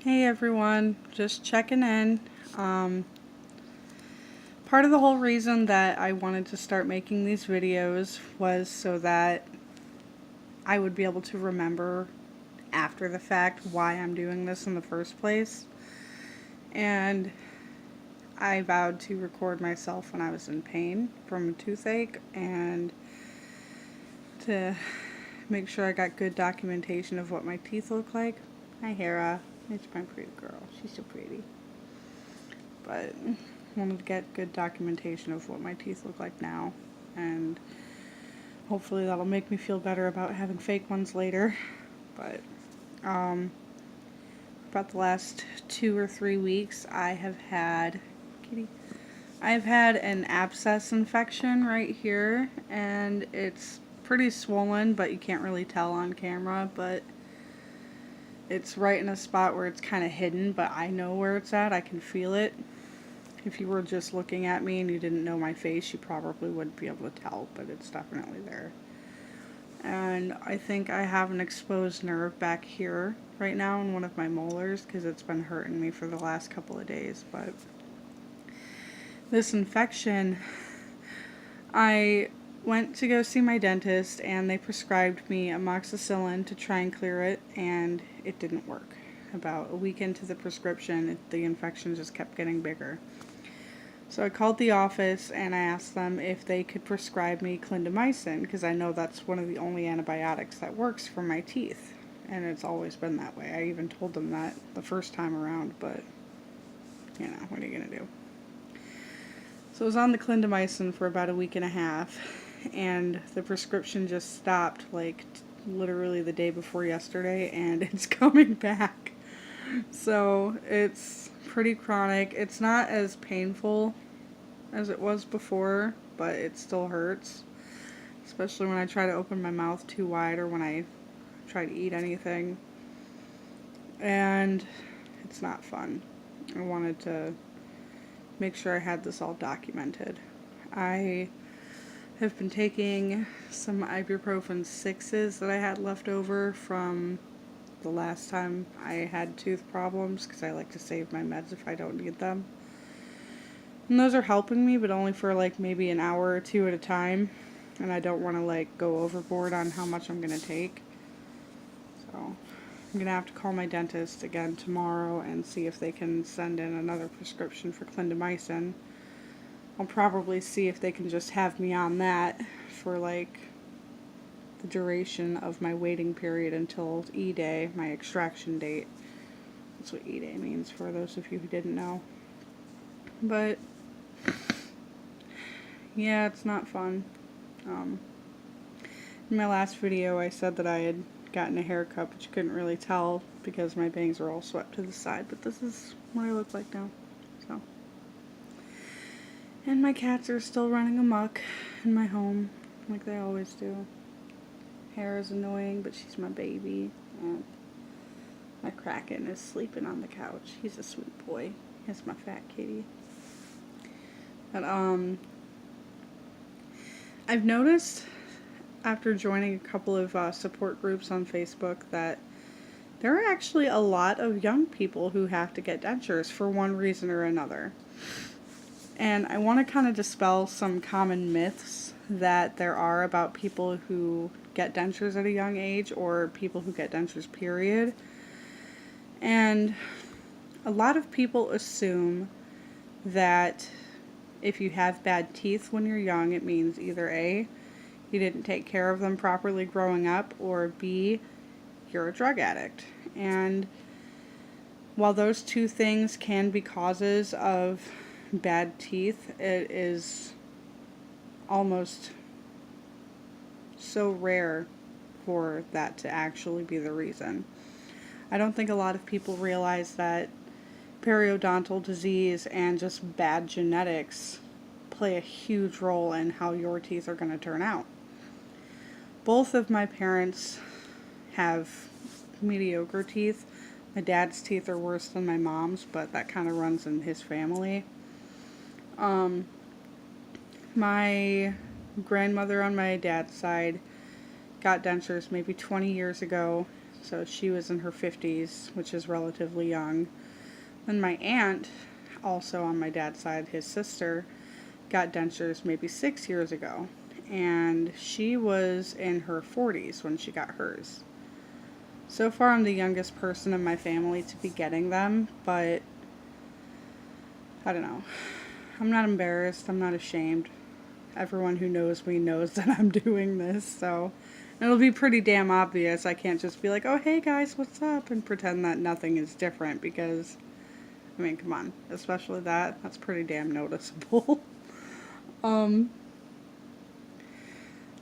Hey everyone, just checking in. Um, Part of the whole reason that I wanted to start making these videos was so that I would be able to remember after the fact why I'm doing this in the first place. And I vowed to record myself when I was in pain from a toothache and to make sure I got good documentation of what my teeth look like. Hi Hera, it's my pretty girl. She's so pretty. But wanted to get good documentation of what my teeth look like now, and hopefully that'll make me feel better about having fake ones later. But about the last 2 or 3 weeks, I've had an abscess infection right here, and it's pretty swollen, but you can't really tell on camera. But it's right in a spot where it's kind of hidden, but I know where it's at. I can feel it. If you were just looking at me and you didn't know my face, you probably wouldn't be able to tell, but it's definitely there. And I think I have an exposed nerve back here right now in one of my molars because it's been hurting me for the last couple of days. But this infection, I went to go see my dentist and they prescribed me amoxicillin to try and clear it, and it didn't work. About a week into the prescription, the infection just kept getting bigger. So I called the office and I asked them if they could prescribe me clindamycin because I know that's one of the only antibiotics that works for my teeth. And it's always been that way. I even told them that the first time around, but you know, what are you going to do? So I was on the clindamycin for about a week and a half, and the prescription just stopped like literally the day before yesterday, and it's coming back. So it's pretty chronic. It's not as painful as it was before, but it still hurts. Especially when I try to open my mouth too wide or when I try to eat anything. And it's not fun. I wanted to make sure I had this all documented. I have been taking some ibuprofen 6s that I had left over from the last time I had tooth problems because I like to save my meds if I don't need them. And those are helping me, but only for like maybe an hour or two at a time. And I don't want to like go overboard on how much I'm going to take. So I'm going to have to call my dentist again tomorrow and see if they can send in another prescription for clindamycin. I'll probably see if they can just have me on that for like the duration of my waiting period until E-Day, my extraction date. That's what E-Day means for those of you who didn't know. But yeah, it's not fun. In my last video I said that I had gotten a haircut, but you couldn't really tell because my bangs are all swept to the side, but this is what I look like now. So, and my cats are still running amok in my home like they always do. Hair is annoying, but she's my baby, and my Kraken is sleeping on the couch. He's a sweet boy. He's my fat kitty. But I've noticed after joining a couple of support groups on Facebook that there are actually a lot of young people who have to get dentures for one reason or another. And I want to kind of dispel some common myths that there are about people who get dentures at a young age or people who get dentures, period. And a lot of people assume that if you have bad teeth when you're young, it means either A, you didn't take care of them properly growing up, or B, you're a drug addict. And while those two things can be causes of bad teeth, it is almost so rare for that to actually be the reason. I don't think a lot of people realize that periodontal disease and just bad genetics play a huge role in how your teeth are going to turn out. Both of my parents have mediocre teeth. My dad's teeth are worse than my mom's, but that kind of runs in his family. My grandmother on my dad's side got dentures maybe 20 years ago. So she was in her 50s, which is relatively young. Then my aunt, also on my dad's side, his sister, got dentures maybe 6 years ago. And she was in her 40s when she got hers. So far, I'm the youngest person in my family to be getting them, but I don't know. I'm not embarrassed. I'm not ashamed. Everyone who knows me knows that I'm doing this, so it'll be pretty damn obvious. I can't just be like, oh, hey guys, what's up? And pretend that nothing is different because, I mean, come on. Especially that's pretty damn noticeable.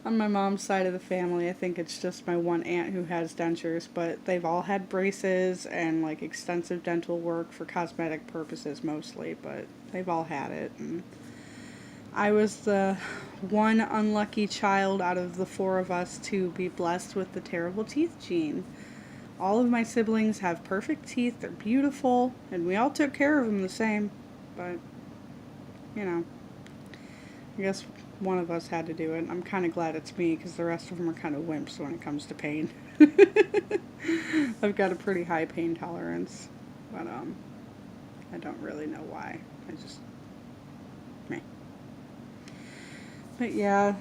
On my mom's side of the family, I think it's just my one aunt who has dentures, but they've all had braces and like extensive dental work for cosmetic purposes mostly, but they've all had it. And I was the one unlucky child out of the four of us to be blessed with the terrible teeth gene. All of my siblings have perfect teeth, they're beautiful, and we all took care of them the same, but, you know, I guess one of us had to do it. I'm kind of glad it's me because the rest of them are kind of wimps when it comes to pain. I've got a pretty high pain tolerance, but I don't really know why. I just meh. But yeah,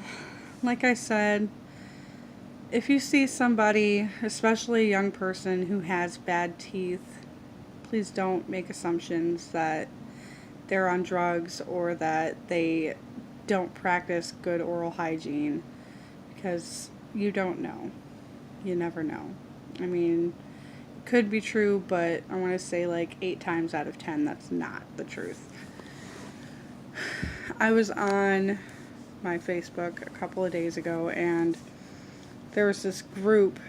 like I said, if you see somebody, especially a young person who has bad teeth, please don't make assumptions that they're on drugs or that they don't practice good oral hygiene, because you don't know. You never know. I mean, it could be true, but I want to say like 8 times out of 10 that's not the truth. I was on my Facebook a couple of days ago, and there was this group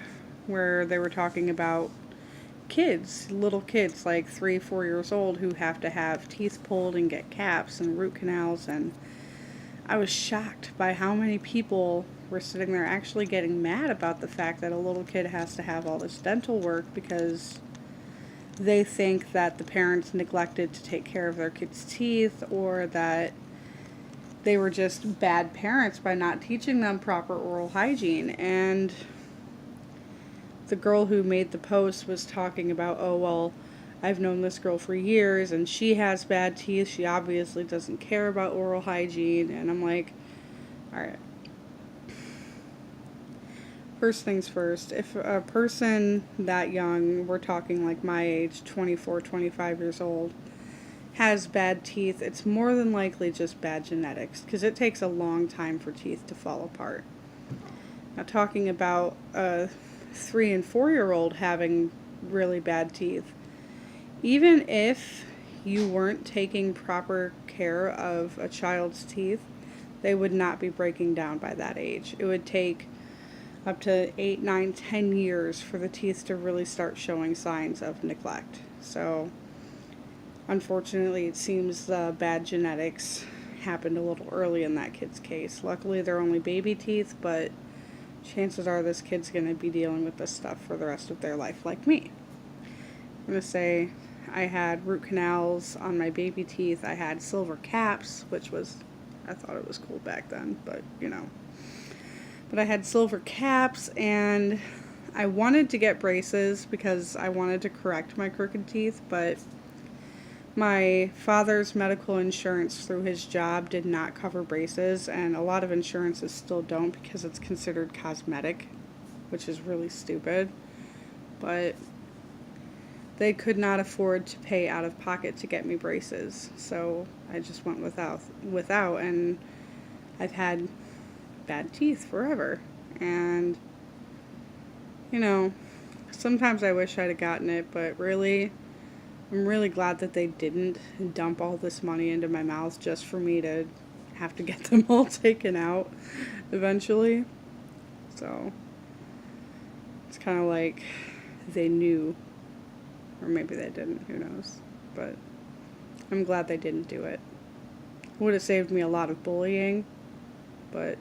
where they were talking about kids, little kids like 3-4 years old, who have to have teeth pulled and get caps and root canals, and I was shocked by how many people were sitting there actually getting mad about the fact that a little kid has to have all this dental work because they think that the parents neglected to take care of their kids' teeth, or that they were just bad parents by not teaching them proper oral hygiene. And the girl who made the post was talking about, oh, well, I've known this girl for years and she has bad teeth. She obviously doesn't care about oral hygiene. And I'm like, alright. First things first, if a person that young, we're talking like my age, 24, 25 years old, has bad teeth, it's more than likely just bad genetics, because it takes a long time for teeth to fall apart. Now, talking about a 3 and 4-year-old having really bad teeth, even if you weren't taking proper care of a child's teeth, they would not be breaking down by that age. It would take up to 8, 9, 10 years for the teeth to really start showing signs of neglect. So, unfortunately, it seems the bad genetics happened a little early in that kid's case. Luckily, they're only baby teeth, but chances are this kid's going to be dealing with this stuff for the rest of their life, like me. I'm going to say I had root canals on my baby teeth. I had silver caps, which was, I thought it was cool back then, but you know. But I had silver caps, and I wanted to get braces because I wanted to correct my crooked teeth, but my father's medical insurance through his job did not cover braces, and a lot of insurances still don't because it's considered cosmetic, which is really stupid. But they could not afford to pay out of pocket to get me braces, so I just went without, and I've had bad teeth forever. And, you know, sometimes I wish I'd have gotten it, but really, I'm really glad that they didn't dump all this money into my mouth just for me to have to get them all taken out eventually. So, it's kind of like they knew. Or maybe they didn't, who knows. But I'm glad they didn't do it. Would have saved me a lot of bullying, but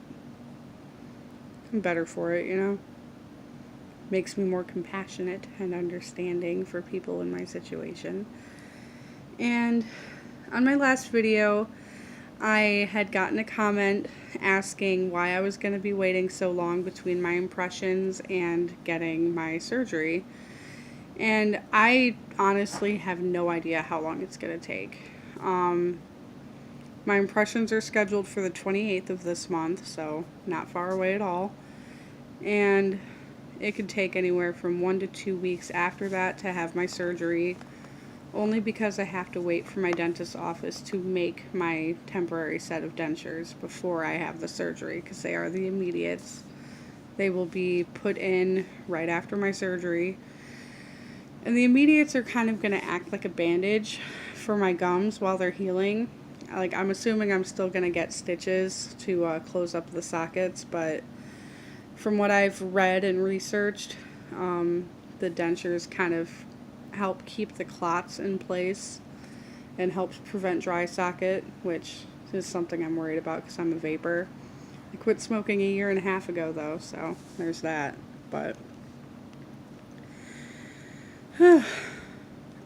I'm better for it, you know? Makes me more compassionate and understanding for people in my situation. And on my last video, I had gotten a comment asking why I was going to be waiting so long between my impressions and getting my surgery. And I honestly have no idea how long it's going to take. My impressions are scheduled for the 28th of this month, so not far away at all. And it could take anywhere from 1 to 2 weeks after that to have my surgery, only because I have to wait for my dentist's office to make my temporary set of dentures before I have the surgery, because they are the immediates. They will be put in right after my surgery. And the immediates are kind of going to act like a bandage for my gums while they're healing. Like, I'm assuming I'm still going to get stitches to close up the sockets, but from what I've read and researched, the dentures kind of help keep the clots in place and helps prevent dry socket, which is something I'm worried about because I'm a vapor. I quit smoking a year and a half ago, though, so there's that. But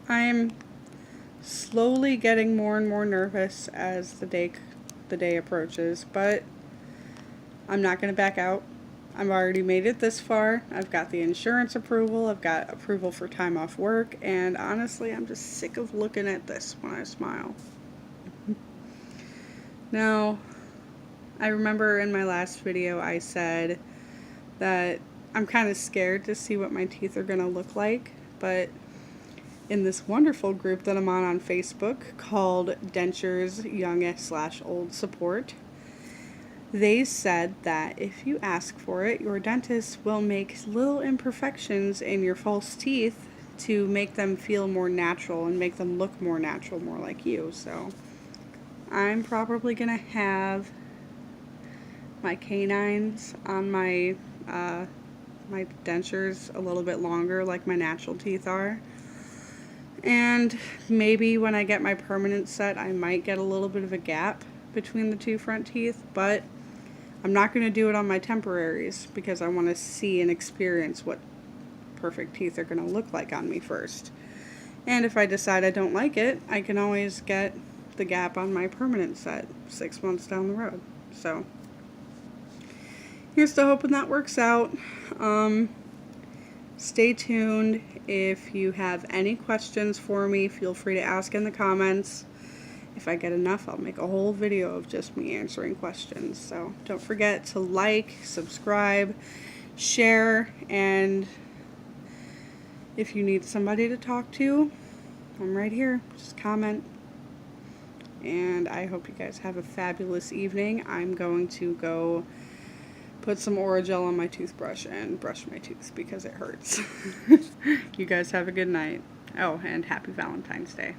I'm slowly getting more and more nervous as the day approaches, but I'm not going to back out. I've already made it this far. I've got the insurance approval. I've got approval for time off work. And honestly, I'm just sick of looking at this when I smile. Now, I remember in my last video I said that I'm kind of scared to see what my teeth are going to look like. But in this wonderful group that I'm on Facebook called Dentures Young/Old Support, they said that if you ask for it, your dentist will make little imperfections in your false teeth to make them feel more natural and make them look more natural, more like you. So I'm probably going to have my canines on my my dentures a little bit longer like my natural teeth are. And maybe when I get my permanent set, I might get a little bit of a gap between the two front teeth, but I'm not going to do it on my temporaries because I want to see and experience what perfect teeth are going to look like on me first. And if I decide I don't like it, I can always get the gap on my permanent set 6 months down the road. So here's to hoping that works out. Stay tuned. If you have any questions for me, feel free to ask in the comments. If I get enough, I'll make a whole video of just me answering questions. So don't forget to like, subscribe, share, and if you need somebody to talk to, I'm right here. Just comment. And I hope you guys have a fabulous evening. I'm going to go put some Orajel on my toothbrush and brush my teeth because it hurts. You guys have a good night. Oh, and happy Valentine's Day.